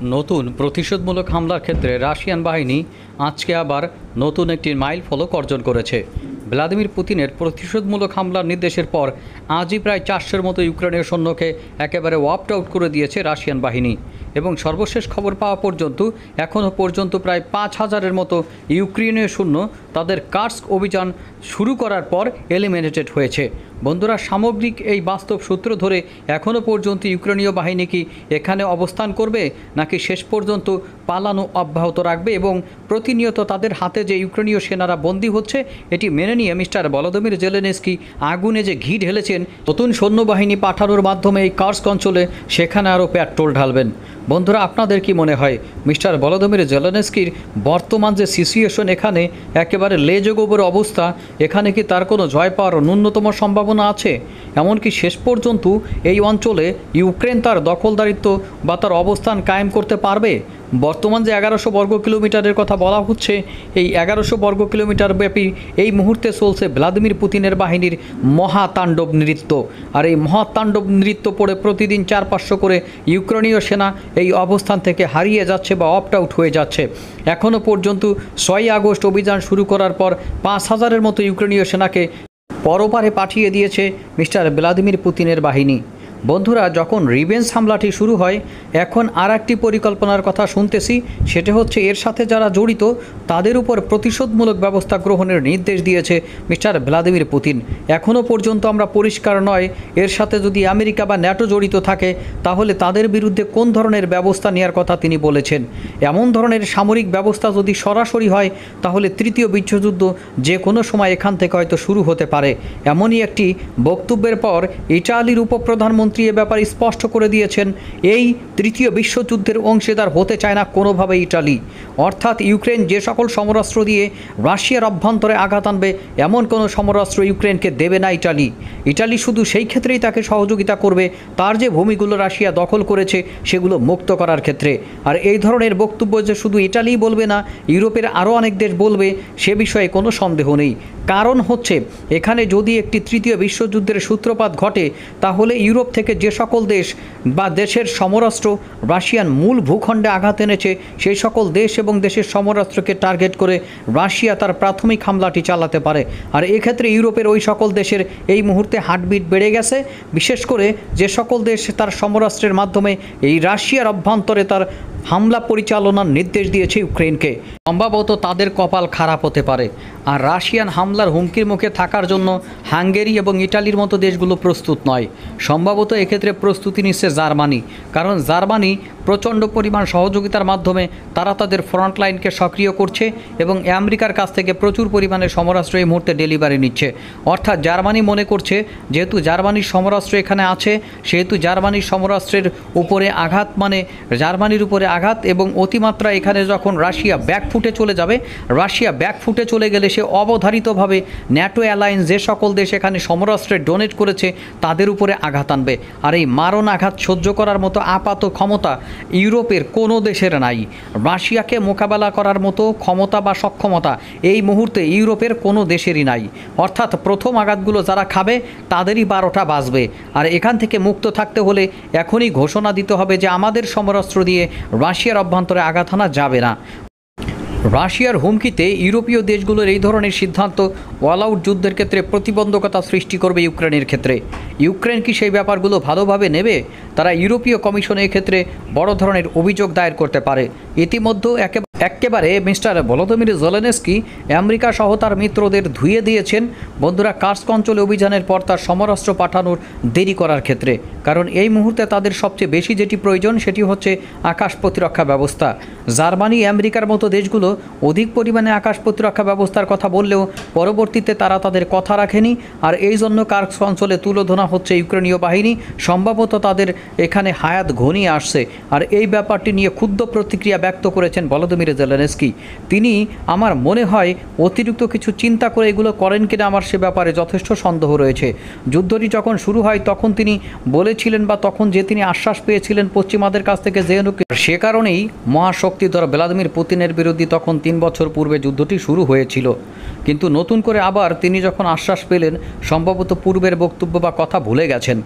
নতুন প্রতিশোধমূলক হামলার ক্ষেত্রে রাশিয়ান বাহিনী আজকে আবার নতুন একটি মাইল ফলক অর্জন করেছে। ভ্লাদিমির পুতিনের প্রতিশোধমূলক হামলার নির্দেশের পর আজই প্রায় 400-এর মতো ইউক্রেনীয় সৈন্যকে একেবারে ওয়াপড আউট করে দিয়েছে রাশিয়ান বাহিনী। এবং সর্বশেষ খবর পাওয়া পর্যন্ত এখনও পর্যন্ত প্রায় 5000-এর মতো ইউক্রেনীয় সৈন্য তাদের কার্স্ক অভিযান শুরু করার পর এলিমিনেটেড হয়েছে। বন্ধুরা, সামগ্রিক এই বাস্তব সূত্র ধরে এখনও পর্যন্ত ইউক্রেনীয় বাহিনী কি এখানে অবস্থান করবে, নাকি শেষ পর্যন্ত পালানো অব্যাহত রাখবে এবং প্রতিনিয়ত তাদের হাতে যে ইউক্রেনীয় সেনারা বন্দী হচ্ছে এটি মেনে নিয়ে মিস্টার ভলোদিমির জেলেনস্কি আগুনে যে ঘি ঢেলেছেন নতুন সৈন্যবাহিনী পাঠানোর মাধ্যমে এই কার্স্ক অঞ্চলে, সেখানে আরও পেট্রোল ঢালবেন? বন্ধুরা, আপনাদের কি মনে হয় মিস্টার ভলোদিমির জেলেনস্কির বর্তমান যে সিচুয়েশন, এখানে একেবারে লেজগোবর অবস্থা, এখানে কি তার কোনো জয় পাওয়ার ন্যূনতম সম্ভাবনা আছে? এমনকি শেষ পর্যন্ত এই অঞ্চলে ইউক্রেন তার দখলদারিত্ব বা তার অবস্থান কায়েম করতে পারবে? বর্তমান যে 1100 বর্গ কিলোমিটারের কথা বলা হচ্ছে, এই 1100 বর্গ কিলোমিটার ব্যাপী এই মুহূর্তে চলছে ভ্লাদিমির পুতিনের বাহিনীর মহাতাণ্ডব নৃত্য। আর এই মহাতাণ্ডব নৃত্য পড়ে প্রতিদিন 400-500 করে ইউক্রেনীয় সেনা এই অবস্থান থেকে হারিয়ে যাচ্ছে বা অপ্ট আউট হয়ে যাচ্ছে। এখনও পর্যন্ত 6 আগস্ট অভিযান শুরু করার পর 5000-এর মতো ইউক্রেনীয় সেনাকে পরপারে পাঠিয়ে দিয়েছে মিস্টার ভ্লাদিমির পুতিনের বাহিনী। বন্ধুরা, যখন রিভেঞ্জ হামলাটি শুরু হয়, এখন আর একটি পরিকল্পনার কথা শুনতেছি, সেটা হচ্ছে এর সাথে যারা জড়িত তাদের উপর প্রতিশোধমূলক ব্যবস্থা গ্রহণের নির্দেশ দিয়েছে মিস্টার ভ্লাদিমির পুতিন। এখনও পর্যন্ত আমরা পরিষ্কার নয় এর সাথে যদি আমেরিকা বা ন্যাটো জড়িত থাকে তাহলে তাদের বিরুদ্ধে কোন ধরনের ব্যবস্থা নেওয়ার কথা তিনি বলেছেন। এমন ধরনের সামরিক ব্যবস্থা যদি সরাসরি হয় তাহলে তৃতীয় বিশ্বযুদ্ধ যে কোনো সময় এখান থেকে হয়তো শুরু হতে পারে। এমনই একটি বক্তব্যের পর ইটালির উপপ্রধানমন্ত্রী এ ব্যাপারে স্পষ্ট করে দিয়েছেন, এই তৃতীয় বিশ্বযুদ্ধের অংশীদার হতে চায় না কোনোভাবে ইটালি। অর্থাৎ ইউক্রেন যে সকল সমরাস্ত্র দিয়ে রাশিয়ার অভ্যন্তরে আঘাত আনবে এমন কোনো সমরাস্ত্র ইউক্রেনকে দেবে না ইটালি। ইটালি শুধু সেই ক্ষেত্রেই তাকে সহযোগিতা করবে তার যে ভূমিগুলো রাশিয়া দখল করেছে সেগুলো মুক্ত করার ক্ষেত্রে। আর এই ধরনের বক্তব্য যে শুধু ইটালিই বলবে না, ইউরোপের আরও অনেক দেশ বলবে, সে বিষয়ে কোনো সন্দেহ নেই। কারণ হচ্ছে এখানে যদি একটি তৃতীয় বিশ্বযুদ্ধের সূত্রপাত ঘটে তাহলে ইউরোপ থেকে যে সকল দেশ বা দেশের সমরাস্ত্র রাশিয়ান মূল ভূখণ্ডে আঘাত এনেছে সেই সকল দেশ এবং দেশের সমরাস্ত্রকে টার্গেট করে রাশিয়া তার প্রাথমিক হামলাটি চালাতে পারে। আর এক্ষেত্রে ইউরোপের ওই সকল দেশের এই মুহূর্তে হার্টবিট বেড়ে গেছে, বিশেষ করে যে সকল দেশ তার সমরাস্ত্রের মাধ্যমে এই রাশিয়ার অভ্যন্তরে তার হামলা পরিচালনার নির্দেশ দিয়েছে ইউক্রেনকে। সম্ভবত তাদের কপাল খারাপ হতে পারে। আর রাশিয়ান হামলার হুমকির মুখে থাকার জন্য হাঙ্গেরি এবং ইটালির মতো দেশগুলো প্রস্তুত নয়। সম্ভবত এক্ষেত্রে প্রস্তুতি নিচ্ছে জার্মানি, কারণ জার্মানি প্রচণ্ড পরিমাণ সহযোগিতার মাধ্যমে তারা তাদের ফ্রন্ট লাইনকে সক্রিয় করছে এবং আমেরিকার কাছ থেকে প্রচুর পরিমাণে সমরাস্ত্র এই মুহূর্তে ডেলিভারি নিচ্ছে। অর্থাৎ জার্মানি মনে করছে যেহেতু জার্মানির সমরাস্ত্র এখানে আছে, সেহেতু জার্মানির সমরাস্ত্রের উপরে আঘাত মানে জার্মানির উপরে আঘাত, এবং অতিমাত্রা এখানে যখন রাশিয়া ব্যাকফুটে চলে যাবে, রাশিয়া ব্যাকফুটে চলে গেলে সে অবধারিতভাবে ন্যাটো অ্যালায়েন্স যে সকল দেশ এখানে সমরাস্ত্রে ডোনেট করেছে তাদের উপরে আঘাত আনবে। আর এই মারণ আঘাত সহ্য করার মতো আপাত ক্ষমতা ইউরোপের কোনো দেশের নাই। রাশিয়াকে মোকাবেলা করার মতো ক্ষমতা বা সক্ষমতা এই মুহূর্তে ইউরোপের কোনো দেশেরই নাই। অর্থাৎ প্রথম আঘাতগুলো যারা খাবে তাদেরই 12টা বাজবে। আর এখান থেকে মুক্ত থাকতে হলে এখনই ঘোষণা দিতে হবে যে আমাদের সমরাস্ত্র দিয়ে রাশিয়ার অভ্যন্তরে আঘাত আনা যাবে না। রাশিয়ার হুমকিতে ইউরোপীয় দেশগুলোর এই ধরনের সিদ্ধান্ত অল আউট যুদ্ধের ক্ষেত্রে প্রতিবন্ধকতা সৃষ্টি করবে ইউক্রেনের ক্ষেত্রে। ইউক্রেন কি সেই ব্যাপারগুলো ভালোভাবে নেবে? তারা ইউরোপীয় কমিশনে এক্ষেত্রে বড় ধরনের অভিযোগ দায়ের করতে পারে। ইতিমধ্যে একেবারে মিস্টার ভলোদিমির জেলেনস্কি আমেরিকা সহ তার মিত্রদের ধুয়ে দিয়েছেন বন্ধুরা কার্স্ক অঞ্চলে অভিযানের পর তার সমরাস্ত্র পাঠানোর দেরি করার ক্ষেত্রে। কারণ এই মুহূর্তে তাদের সবচেয়ে বেশি যেটি প্রয়োজন সেটি হচ্ছে আকাশ প্রতিরক্ষা ব্যবস্থা। জার্মানি আমেরিকার মতো দেশগুলো অধিক পরিমাণে আকাশ প্রতিরক্ষা ব্যবস্থার কথা বললেও পরবর্তীতে তারা তাদের কথা রাখেনি। আর এই জন্য কার্স্ক অঞ্চলে তুলোধনা হচ্ছে ইউক্রেনীয় বাহিনী। সম্ভবত তাদের এখানে হায়াত ঘনিয়ে আসছে। আর এই ব্যাপারটি নিয়ে ক্ষুব্ধ প্রতিক্রিয়া ব্যক্ত করেছেন ভলোদিমির জেলেনস্কি। তিনি আমার মনে হয় অতিরিক্ত কিছু চিন্তা করে এগুলো করেন কিনা আমার সে ব্যাপারে যথেষ্ট সন্দেহ রয়েছে। যুদ্ধটি যখন শুরু হয় তখন তিনি বলেছিলেন বা তখন যে তিনি আশ্বাস পেয়েছিলেন পশ্চিমাদের কাছ থেকে যে সে কারণেই মহাশক্তিধর ভ্লাদিমির পুতিনের বিরুদ্ধে তখন 3 বছর পূর্বে যুদ্ধটি শুরু হয়েছিল। কিন্তু নতুন করে আবার তিনি যখন আশ্বাস পেলেন সম্ভবত পূর্বের বক্তব্য বা কথা ভুলে গেছেন।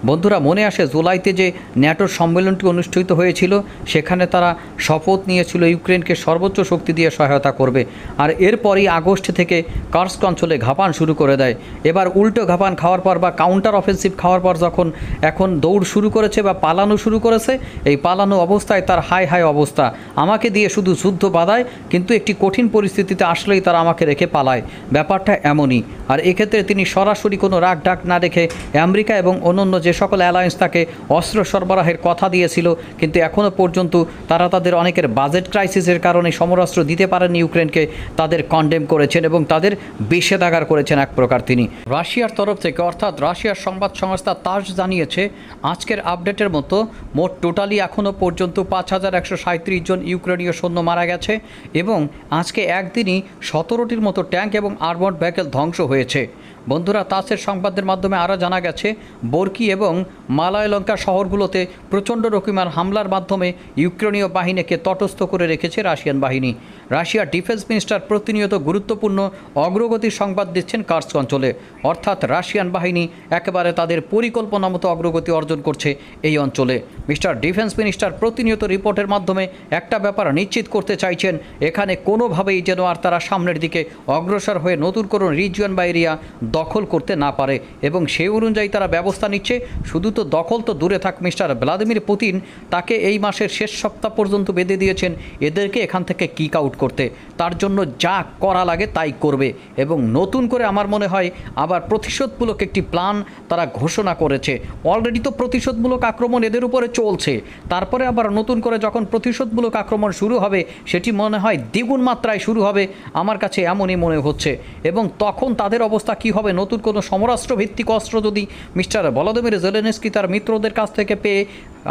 বন্ধুরা, মনে আসে জুলাইতে যে ন্যাটোর সম্মেলনটি অনুষ্ঠিত হয়েছিল, সেখানে তারা শপথ নিয়েছিল ইউক্রেনকে সর্বোচ্চ শক্তি দিয়ে সহায়তা করবে। আর এরপরই আগস্ট থেকে কার্স্ক অঞ্চলে ঘাপান শুরু করে দেয়। এবার উল্টো ঘাপান খাওয়ার পর বা কাউন্টার অফেন্সিভ খাওয়ার পর যখন এখন দৌড় শুরু করেছে বা পালানো শুরু করেছে, এই পালানো অবস্থায় তার হাই অবস্থা, আমাকে দিয়ে শুধু যুদ্ধ বাধায়, কিন্তু একটি কঠিন পরিস্থিতিতে আসলেই তারা আমাকে রেখে পালায়। ব্যাপারটা এমনই। আর এক্ষেত্রে তিনি সরাসরি কোনো রাগ ডাক না রেখে আমেরিকা এবং অন্যান্য যে সকল অ্যালায়েন্স তাকে অস্ত্র সরবরাহের কথা দিয়েছিল, কিন্তু এখনও পর্যন্ত তারা তাদের অনেকের বাজেট ক্রাইসিসের কারণে সমরাস্ত্র দিতে পারেননি ইউক্রেনকে, তাদের কন্ডেম করেছেন এবং তাদের নিষেধাজ্ঞা করেছেন এক প্রকার তিনি। রাশিয়ার তরফ থেকে, অর্থাৎ রাশিয়ার সংবাদ সংস্থা তাস জানিয়েছে আজকের আপডেটের মতো মোট টোটালি এখনও পর্যন্ত 5137 জন ইউক্রেনীয় সৈন্য মারা গেছে এবং আজকে একদিনই 17টির মতো ট্যাঙ্ক এবং আর্মড ভেহিকল ধ্বংস হয়েছে। বন্ধুরা, তাসের সংবাদের মাধ্যমে আরও জানা গেছে বর্কি এবং মালায়লঙ্কা শহরগুলোতে প্রচণ্ড রকমের হামলার মাধ্যমে ইউক্রেনীয় বাহিনীকে তটস্থ করে রেখেছে রাশিয়ান বাহিনী। রাশিয়ার ডিফেন্স মিনিস্টার প্রতিনিয়ত গুরুত্বপূর্ণ অগ্রগতির সংবাদ দিচ্ছেন কার্স্ক অঞ্চলে, অর্থাৎ রাশিয়ান বাহিনী একেবারে তাদের পরিকল্পনা মতো অগ্রগতি অর্জন করছে এই অঞ্চলে। মিস্টার ডিফেন্স মিনিস্টার প্রতিনিয়ত রিপোর্টের মাধ্যমে একটা ব্যাপার নিশ্চিত করতে চাইছেন, এখানে কোনোভাবেই যেন আর তারা সামনের দিকে অগ্রসর হয়ে নতুন কোনো রিজিয়ন বা এরিয়া দখল করতে না পারে এবং সেই অনুযায়ী তারা ব্যবস্থা নিচ্ছে। শুধু তো দখল তো দূরে থাক, মিস্টার ভ্লাদিমির পুতিন তাকে এই মাসের শেষ সপ্তাহ পর্যন্ত বেঁধে দিয়েছেন এদেরকে এখান থেকে কিক আউট করতে। তার জন্য যা করা লাগে তাই করবে এবং নতুন করে আমার মনে হয় আবার প্রতিশোধমূলক একটি প্ল্যান তারা ঘোষণা করেছে। অলরেডি তো প্রতিশোধমূলক আক্রমণ এদের উপরে চলছে, তারপরে আবার নতুন করে যখন প্রতিশোধমূলক আক্রমণ শুরু হবে সেটি মনে হয় দ্বিগুণ মাত্রায় শুরু হবে, আমার কাছে এমনই মনে হচ্ছে। এবং তখন তাদের অবস্থা কী হবে, নতুন কোনো সমরাস্ত্র ভিত্তিক অস্ত্র যদি মিস্টার ভলোদিমির জেলেনস্কি তার মিত্রদের কাছ থেকে পেয়ে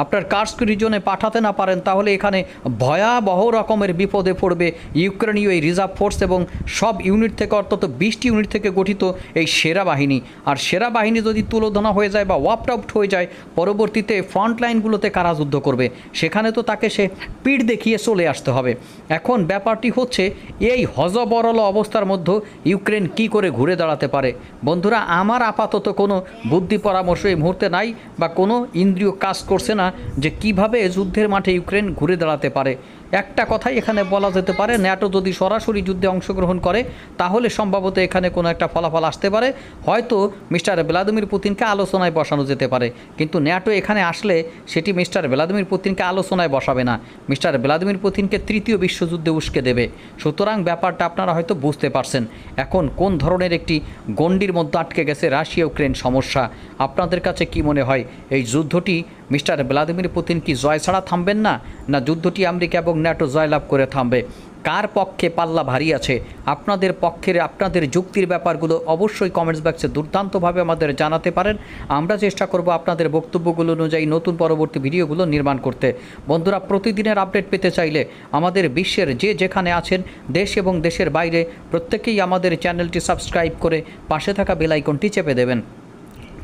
আপনার কার্স্ক রিজনে পাঠাতে না পারেন, তাহলে এখানে ভয়াবহ রকমের বিপদে পড়বে ইউক্রেনীয় এই রিজার্ভ ফোর্স এবং সব ইউনিট থেকে, অন্তত 20টি ইউনিট থেকে গঠিত এই সেরা বাহিনী। আর সেরা বাহিনী যদি তুলোধনা হয়ে যায় বা ওয়াপড আউট হয়ে যায়, পরবর্তীতে ফ্রন্ট লাইনগুলোতে কারা যুদ্ধ করবে, সেখানে তো তাকে সে পিঠ দেখিয়ে চলে আসতে হবে। এখন ব্যাপারটি হচ্ছে এই হজবরল অবস্থার মধ্যে ইউক্রেন কি করে ঘুরে দাঁড়াতে পারে। বন্ধুরা, আমার আপাতত কোনো বুদ্ধি পরামর্শ এই মুহূর্তে নাই বা কোনো ইন্দ্রিয় কাজ করছে না যে কিভাবে যুদ্ধের মাঠে ইউক্রেন ঘুরে দাঁড়াতে পারে। একটা কথাই এখানে বলা যেতে পারে, ন্যাটো যদি সরাসরি যুদ্ধে অংশগ্রহণ করে তাহলে সম্ভবত এখানে কোনো একটা ফলাফল আসতে পারে, হয়তো মিস্টার ভ্লাদিমির পুতিনকে আলোচনায় বসানো যেতে পারে। কিন্তু ন্যাটো এখানে আসলে সেটি মিস্টার ভ্লাদিমির পুতিনকে আলোচনায় বসাবে না, মিস্টার ভ্লাদিমির পুতিনকে তৃতীয় বিশ্বযুদ্ধে উস্কে দেবে। সুতরাং ব্যাপারটা আপনারা হয়তো বুঝতে পারছেন এখন কোন ধরনের একটি গণ্ডির মধ্যে আটকে গেছে রাশিয়া ইউক্রেন সমস্যা। আপনাদের কাছে কি মনে হয়, এই যুদ্ধটি মিস্টার ভ্লাদিমির পুতিন কি জয় ছাড়া থামবেন না, না যুদ্ধটি আমেরিকা এবং ন্যাটো জয়লাভ করে থামবে? কার পক্ষে পাল্লা ভারী আছে? আপনাদের পক্ষের, আপনাদের যুক্তির ব্যাপারগুলো অবশ্যই কমেন্টস বক্সে দুর্দান্তভাবে আমাদের জানাতে পারেন। আমরা চেষ্টা করব আপনাদের বক্তব্যগুলো অনুযায়ী নতুন পরবর্তী ভিডিওগুলো নির্মাণ করতে। বন্ধুরা, প্রতিদিনের আপডেট পেতে চাইলে আমাদের বিশ্বের যে যেখানে আছেন, দেশ এবং দেশের বাইরে, প্রত্যেকেই আমাদের চ্যানেলটি সাবস্ক্রাইব করে পাশে থাকা বেল আইকনটি চেপে দেবেন।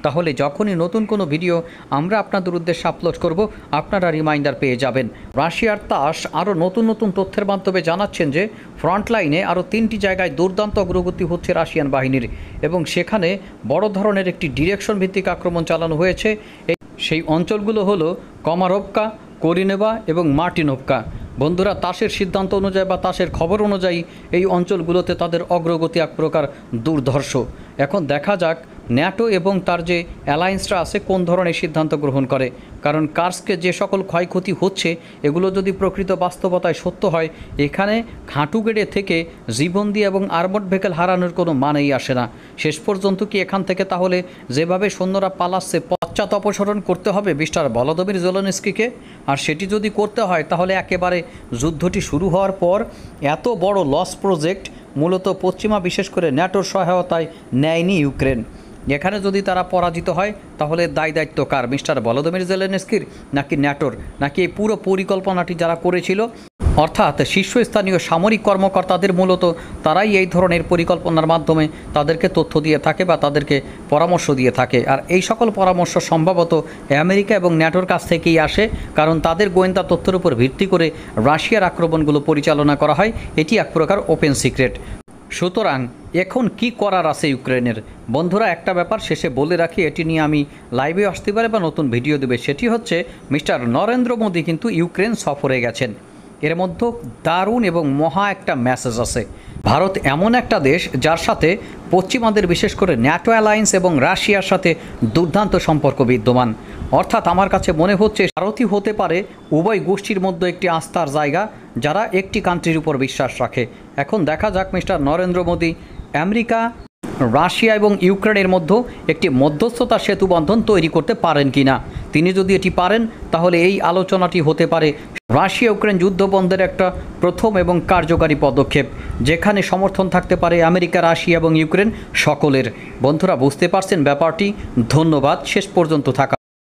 তাহলে যখনই নতুন কোনো ভিডিও আমরা আপনাদের উদ্দেশ্যে আপলোড করব, আপনারা রিমাইন্ডার পেয়ে যাবেন। রাশিয়ার তাস আরও নতুন তথ্যের মাধ্যমে জানাচ্ছেন যে ফ্রন্ট লাইনে আরও 3টি জায়গায় দুর্দান্ত অগ্রগতি হচ্ছে রাশিয়ান বাহিনীর এবং সেখানে বড় ধরনের একটি ডিরেকশন ভিত্তিক আক্রমণ চালানো হয়েছে। সেই অঞ্চলগুলো হলো কমারোভকা, করিনেভা এবং মার্টিনোভকা। বন্ধুরা, তাসের সিদ্ধান্ত অনুযায়ী বা তাসের খবর অনুযায়ী এই অঞ্চলগুলোতে তাদের অগ্রগতি এক প্রকার দুর্ধর্ষ। এখন দেখা যাক ন্যাটো এবং তার যে অ্যালায়েন্সরা আছে কোন ধরনের সিদ্ধান্ত গ্রহণ করে, কারণ কার্স্কে যে সকল ক্ষয়ক্ষতি হচ্ছে এগুলো যদি প্রকৃত বাস্তবতায় সত্য হয়, এখানে খাঁটু গেড়ে থেকে জীবন দিয়ে এবং আর্মড ভেহিকল হারানোর কোনো মানেই আসে না। শেষ পর্যন্ত কি এখান থেকে তাহলে যেভাবে সৈন্যরা পালাচ্ছে পশ্চাৎ অপসারণ করতে হবে মিস্টার ভলোদিমির জেলেনস্কিকে? আর সেটি যদি করতে হয় তাহলে একেবারে যুদ্ধটি শুরু হওয়ার পর এত বড় লস প্রজেক্ট মূলত পশ্চিমা, বিশেষ করে ন্যাটোর সহায়তায় নেয়নি ইউক্রেন। এখানে যদি তারা পরাজিত হয় তাহলে দায়িত্ব কার, মিস্টার ভলোদিমির জেলেনস্কির নাকি ন্যাটোর, নাকি এই পুরো পরিকল্পনাটি যারা করেছিল অর্থাৎ শীর্ষস্থানীয় সামরিক কর্মকর্তাদের? মূলত তারাই এই ধরনের পরিকল্পনার মাধ্যমে তাদেরকে তথ্য দিয়ে থাকে বা তাদেরকে পরামর্শ দিয়ে থাকে। আর এই সকল পরামর্শ সম্ভবত আমেরিকা এবং ন্যাটোর কাছ থেকেই আসে, কারণ তাদের গোয়েন্দা তথ্যের উপর ভিত্তি করে রাশিয়ার আক্রমণগুলো পরিচালনা করা হয়। এটি এক প্রকার ওপেন সিক্রেট। সুতরাং এখন কি করার আছে ইউক্রেনের? বন্ধুরা, একটা ব্যাপার শেষে বলে রাখি, এটি নিয়ে আমি লাইভে আসতে পারে বা নতুন ভিডিও দেবে। সেটি হচ্ছে মিস্টার নরেন্দ্র মোদী কিন্তু ইউক্রেন সফরে গেছেন। এর মধ্যে দারুণ এবং মহা একটা মেসেজ আছে। ভারত এমন একটা দেশ যার সাথে পশ্চিমাদের, বিশেষ করে ন্যাটো অ্যালায়েন্স এবং রাশিয়ার সাথে দুর্দান্ত সম্পর্ক বিদ্যমান। অর্থাৎ আমার কাছে মনে হচ্ছে ভারতই হতে পারে উভয় গোষ্ঠীর মধ্যে একটি আস্থার জায়গা, যারা একটি কান্ট্রির উপর বিশ্বাস রাখে। এখন দেখা যাক mister Narendra Modi America, Russia এবং ইউক্রেনের মধ্যে একটি মধ্যস্থতা সেতুবন্ধন তৈরি করতে পারেন কিনা। তিনি যদি এটি পারেন, তাহলে এই আলোচনাটি হতে পারে রাশিয়া ইউক্রেন যুদ্ধ বন্ধের একটা প্রথম এবং কার্যকারী পদক্ষেপ, যেখানে সমর্থন থাকতে পারে আমেরিকা, রাশিয়া এবং ইউক্রেন সকলের। বন্ধুরা, বুঝতে পারছেন ব্যাপারটি? ধন্যবাদ শেষ পর্যন্ত থাকা।